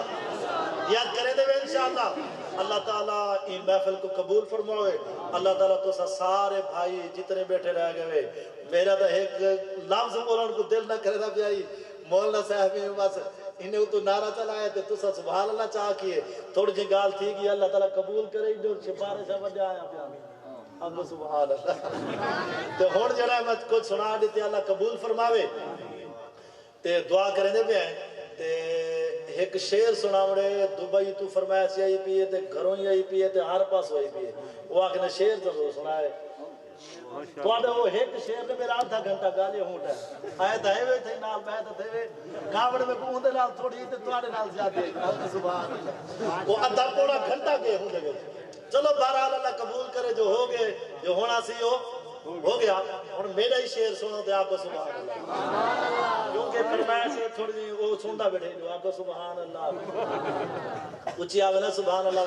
یاد کرے دے انشاءاللہ اللہ تعالیٰ ان محفل کو قبول فرمائے اللہ تعالیٰ تو سارے بھائی جتنے بیٹھے رہ گئے میرا تو ایک لفظ مولانا کو دل نہ کرے تھا بیائی مولانا صاحب بس انہیں تو نعرہ چلایا تھے تو سبحان اللہ چاہ کیے تھوڑی جی گال تھی کہ اللہ تعالیٰ قبول کرے جو سپارے سے بجا آیا پہ ہم سبحان اللہ تو ہون جڑا میں کچھ سنا دیتے اللہ قبول فرماوے تے دعا کریں دے بھی ہیں تے ایک شیر سنا مڑے دبئی تو فرمایا سی آئی پیئے تے گھروں ہی آئی پیئے تے ہر پاس ہوئی پیئے وہ آکھنے شیر تو سنا ہے تو آدھے وہ ایک شیر نے میرا آدھا گھنٹہ گالے ہونٹا ہے آئے تھا ہوئے تھے نال بیٹھے تھے کامڑ میں کو اندے نال تھوڑی تے تو آدھے نال زیادہ ہے سبحان اللہ وہ آدھا پوڑا گھنٹہ گئے ہوں دے چلو بہرحال اللہ قبول کرے جو ہو گئے جو ہونا سی ہو گیا اور میرا ہی شعر سنو تے آپ کو سبحان اللہ کیونکہ فرمایا سے تھوڑی جی وہ سنتا بیٹھے جو آپ کو سبحان اللہ اچھی آوے نا سبحان اللہ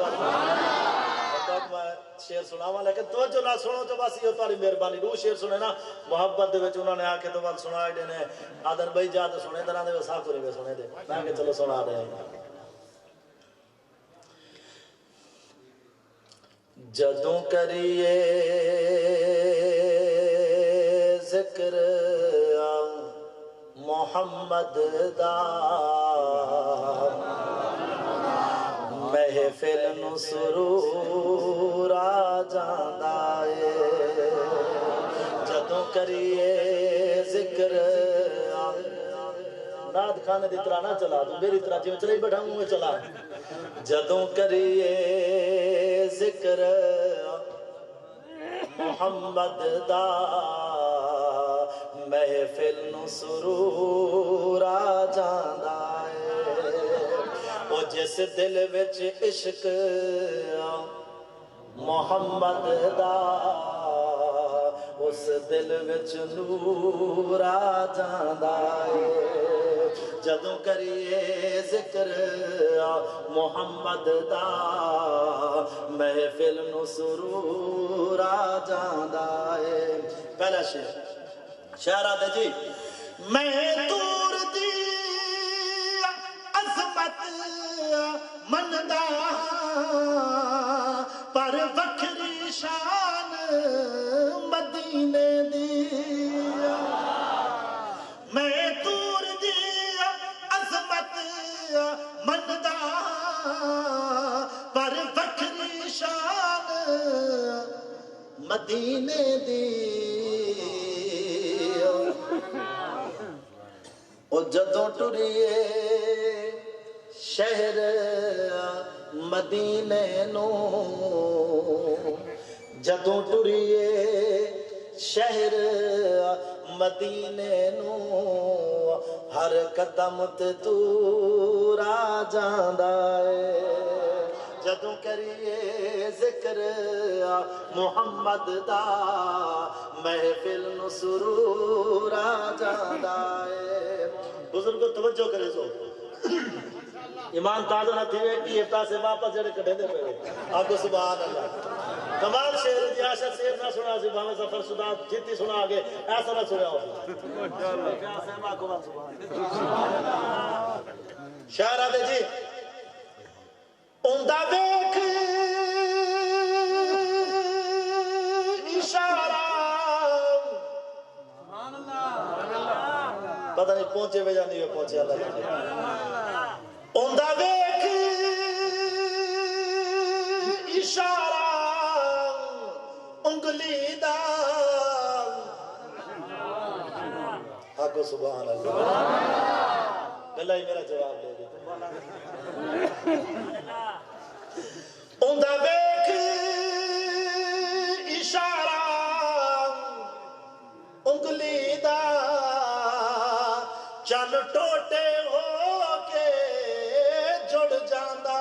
تک میں شعر سناواں لیکن توجہ نہ سنو تو بس یہ تاری مہربانی روح شعر سنے نا محبت دے وچ انہوں نے آ کے تو بل سنائے دینے آدر بھائی جا تو سنے درا دے وسا کرے سنے دے میں کہ چلو سنا دے جدوں کریے ذکر محمد دا محفل نو سرور آ جاندا اے جدوں کریے ذکر ناد کھانے دی طرح نہ چلا تو میری طرح جو چلائی بیٹھا ہوں میں چلا جدوں کریے ذکر محمد دا محفل نو سرور آ جاندا اے او جس دل وچ عشق محمد دا اس دل وچ نور آ جاندا اے جدوں کریے ذکر محمد دا محفل نو سرور آ جاندا اے پہلا شعر آدھے جی میں دور دی عظمت مندا پر وکھری شان مدینے دی میں دور دی عظمت مندا پر وکھری شان مدینے دی او جدوں ٹریے شہر مدینے نو جدوں ٹریے شہر مدینے نو ہر قدم تے دور آ جاندا اے جدوں کریے ذکر محمد دا محفل نو سرور آ جاندا اے بزرگو توجہ کرے سو ایمان تازہ نہ تھی کہ یہ پیسے واپس جڑے کٹے دے پہ آگو سبحان اللہ کمال شعر دی آشا شعر نہ سنا سی بھاوے سفر شدہ جیتی سنا آگے ایسا نہ سنا ہو شاعر آدھے جی اندہ دیکھ اشارہ پتہ نہیں پہنچے وے جانی وے پہنچے اللہ جانے اندہ دیکھ اشارہ انگلی دا آگو سبحان اللہ اللہ ہی میرا جواب دے دیتا اندہ دیکھ اشارہ انگلی دا چل ٹوٹے ہو کے جڑ جاندہ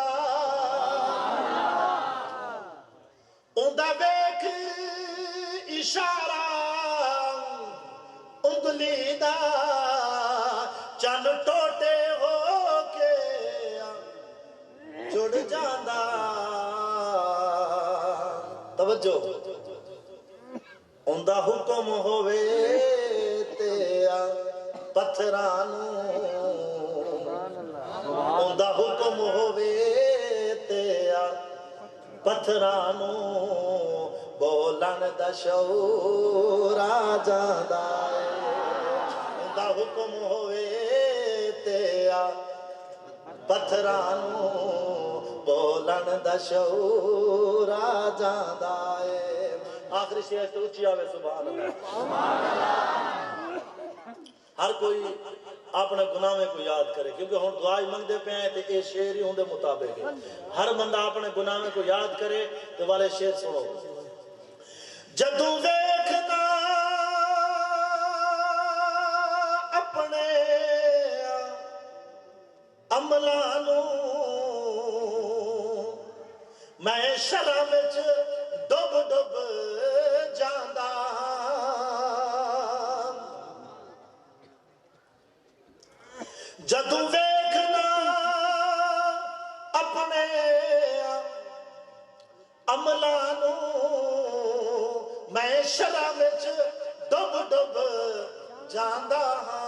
اندہ دیکھ اشارہ انگلی دا چل ٹوٹے ہو کے جڑ جاندہ توجہ اندہ حکم ہوئے تے پتھرانو اندہ حکم ہوئے تے پتھرانو بولن دا شعور آ جاندا اے اندہ حکم ہوئے تے پتھرانو بولن دا شعور آ جاندا اے آخری شیئر تو اچھی آوے سبحان اللہ ہر کوئی اپنے گناہ میں کو یاد کرے کیونکہ ہون دعائی منگ دے پہ آئے تھے اے شعر ہی ہوں دے مطابق ہے ہر بندہ اپنے گناہ میں کو یاد کرے تو والے شعر سنو جدوں دیکھنا اپنے عملانو میں شرم وچ ڈب ڈب جاندا جدوں ویکھنا اپنے عملانو میں شرم وچ ڈب ڈب جاندا ہاں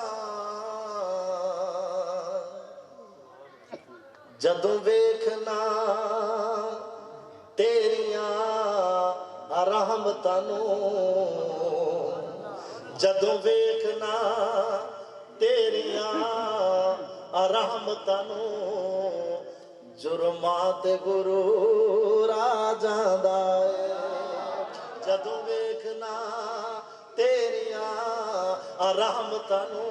جدوں ویکھنا تیریاں رحمتاں نو جدوں ویکھنا تیریاں رحمتاں نو جرماں تے غرور آ جاندا اے جدوں ویکھنا تیریاں رحمتاں نو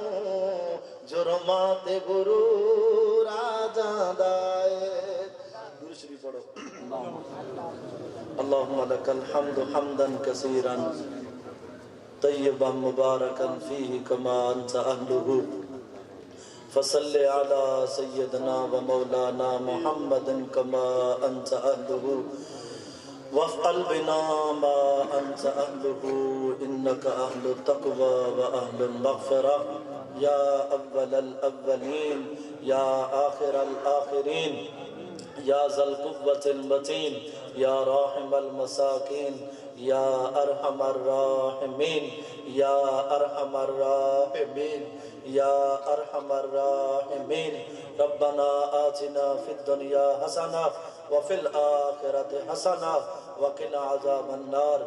جرماں تے غرور آ جاندا اے درود شریف پڑھو اللہم لک الحمد حمدا کثیرا طیبا مبارکا فیہ کما انت اہلہ فصل علی سیدنا و مولانا محمد کما انت اہلہ وافعل بنا ما انت اہلہ انک اہل التقوی و اہل المغفرہ یا اول الاولین یا آخر الاخرین یا ذا القوة المتین یا راحم المساکین یا ارحم الراحمین یا ارحم الراحمین یا ارحم الراحمین ربنا آتنا فی الدنیا حسنہ وفی الآخرت حسنہ وقنا عذاب النار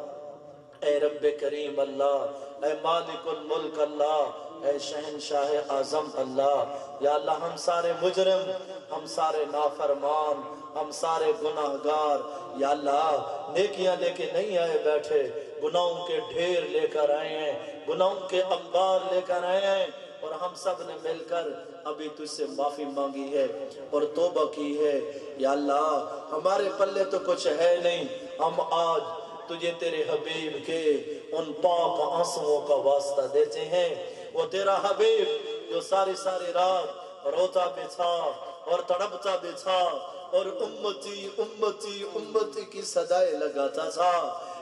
اے رب کریم اللہ اے مالک الملک اللہ اے شہنشاہ اعظم اللہ یا اللہ ہم سارے مجرم ہم سارے نافرمان ہم سارے گناہگار یا اللہ نیکیاں لے کے نہیں آئے بیٹھے گناہوں کے ڈھیر لے کر آئے ہیں گناہوں کے انبار لے کر آئے ہیں اور ہم سب نے مل کر ابھی تجھ سے معافی مانگی ہے اور توبہ کی ہے یا اللہ ہمارے پلے تو کچھ ہے نہیں ہم آج تجھے تیرے حبیب کے ان پاک آنسوؤں کا واسطہ دیتے ہیں. وہ تیرا حبیب جو ساری ساری رات روتا بھی تھا اور تڑپتا بھی تھا اور امتی امتی امتی کی صدائیں لگاتا تھا.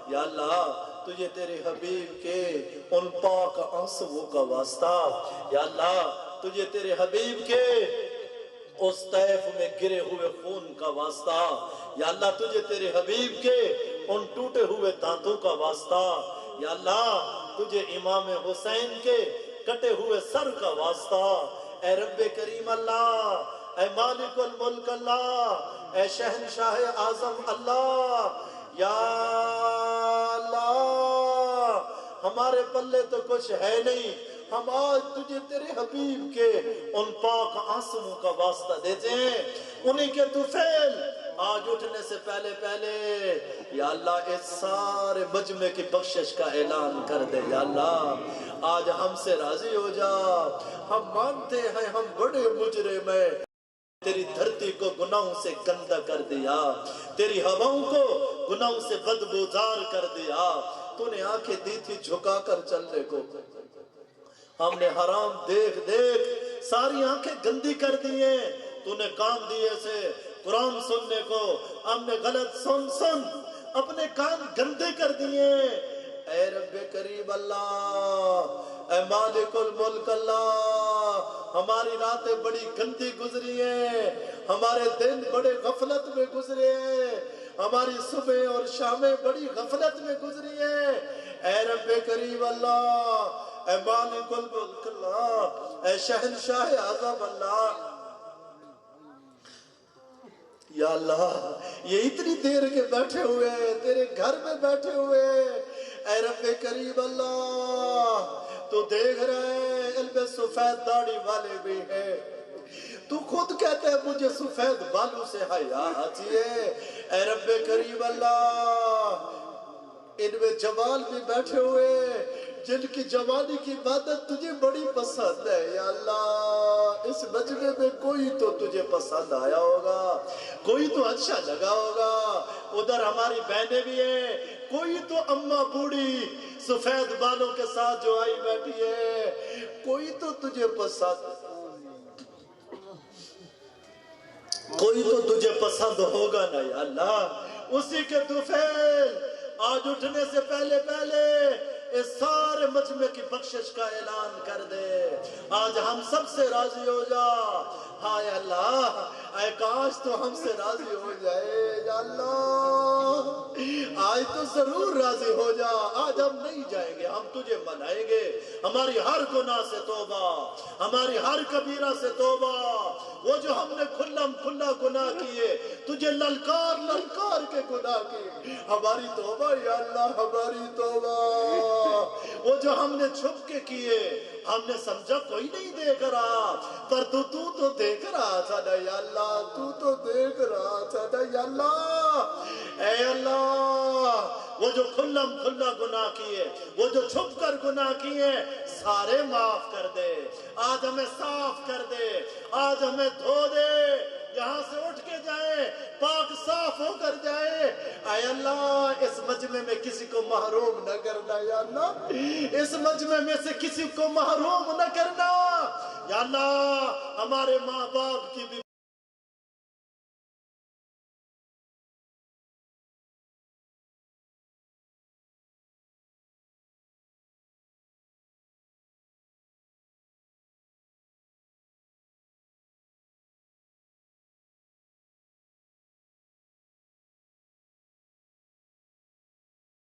یا اللہ تجھے تیرے حبیب کے ان پاک آنسوؤں کا واسطہ، یا اللہ تجھے تیرے حبیب کے اس طیف میں گرے ہوئے خون کا واسطہ، یا اللہ تجھے تیرے حبیب کے ان ٹوٹے ہوئے دانتوں کا واسطہ، یا اللہ تجھے امام حسین کے کٹے ہوئے سر کا واسطہ. اے رب کریم اللہ، اے مالک الملک اللہ، اے شہنشاہ اعظم اللہ، یا اللہ ہمارے پلے تو کچھ ہے نہیں، ہم آج تجھے تیرے حبیب کے ان پاک آنسوؤں کا واسطہ دیتے ہیں. انہیں کے طفیل آج اٹھنے سے پہلے یا اللہ اس سارے مجمع کی بخشش کا اعلان کر دے. یا اللہ آج ہم سے راضی ہو جا، ہم مانتے ہیں ہم بڑے مجرم ہیں، تیری دھرتی کو گناہوں سے گندہ کر دیا، تیری ہواؤں کو گناہوں سے بدبودار کر دیا. تو نے آنکھیں دی تھی جھکا کر چلنے کو، ہم نے حرام دیکھ دیکھ ساری آنکھیں گندی کر دی ہیں. تو نے کام دیے سے قرآن سننے کو، ہم نے غلط سن سن اپنے کان گندے کر دیے. اے رب کریم اللہ، اے مالک الملک اللہ، ہماری راتیں بڑی گندی گزری ہیں، ہمارے دن بڑے غفلت میں گزرے ہیں، ہماری صبح اور شامیں بڑی غفلت میں گزری ہیں. اے رب کریم اللہ، اے مالک الملک اللہ، اے شہنشاہ اعظم اللہ، یا اللہ یہ اتنی دیر کے بیٹھے ہوئے تیرے گھر میں بیٹھے ہوئے. اے رب کریم اللہ تو دیکھ رہے علم سفید داڑھی والے بھی ہیں، تو خود کہتے ہیں مجھے سفید بالوں سے حیا آتی ہے. اے رب کریم اللہ ان میں جوال بھی بیٹھے ہوئے جن کی جوانی کی عبادت تجھے بڑی پسند ہے. یا اللہ اس مجمع میں کوئی تو تجھے پسند آیا ہوگا، کوئی تو اچھا لگا ہوگا. ادھر ہماری بہنیں بھی ہیں، کوئی تو اماں بوڑھی سفید بالوں کے ساتھ جو آئی بیٹھی ہے، کوئی تو تجھے پسند، کوئی تو تجھے پسند ہوگا نا. یا اللہ اسی کے طفیل آج اٹھنے سے پہلے اس سارے مجمع کی بخشش کا اعلان کر دے. آج ہم سب سے راضی ہو جا. ہائے اللہ اے کاش تو ہم سے راضی ہو جائے. یا اللہ آج تو ضرور راضی ہو جا. آج ہم نہیں جائیں گے، ہم تجھے منائیں گے. ہماری ہر گناہ سے توبہ، ہماری ہر کبیرہ سے توبہ. وہ جو ہم نے کھلا گناہ کیے، تجھے للکار للکار کے گناہ کیے، ہماری توبہ یا اللہ ہماری توبہ. وہ جو ہم نے چھپ کے کیے، ہم نے سمجھا کوئی نہیں دیکھ رہا، پر تو دیکھ رہا تھا نا. یا اللہ تو دیکھ رہا تھا نا. یا اللہ اے اللہ وہ جو کھلا گناہ کیے، وہ جو چھپ کر گناہ کیے، سارے معاف کر دے. آج ہمیں صاف کر دے، آج ہمیں دھو دے، یہاں سے اٹھ کے جائیں پاک صاف ہو کر جائے. اے اللہ اس مجمع میں کسی کو محروم نہ کرنا. یا اللہ اس مجمع میں سے کسی کو محروم نہ کرنا. یا اللہ ہمارے ماں باپ کی بھی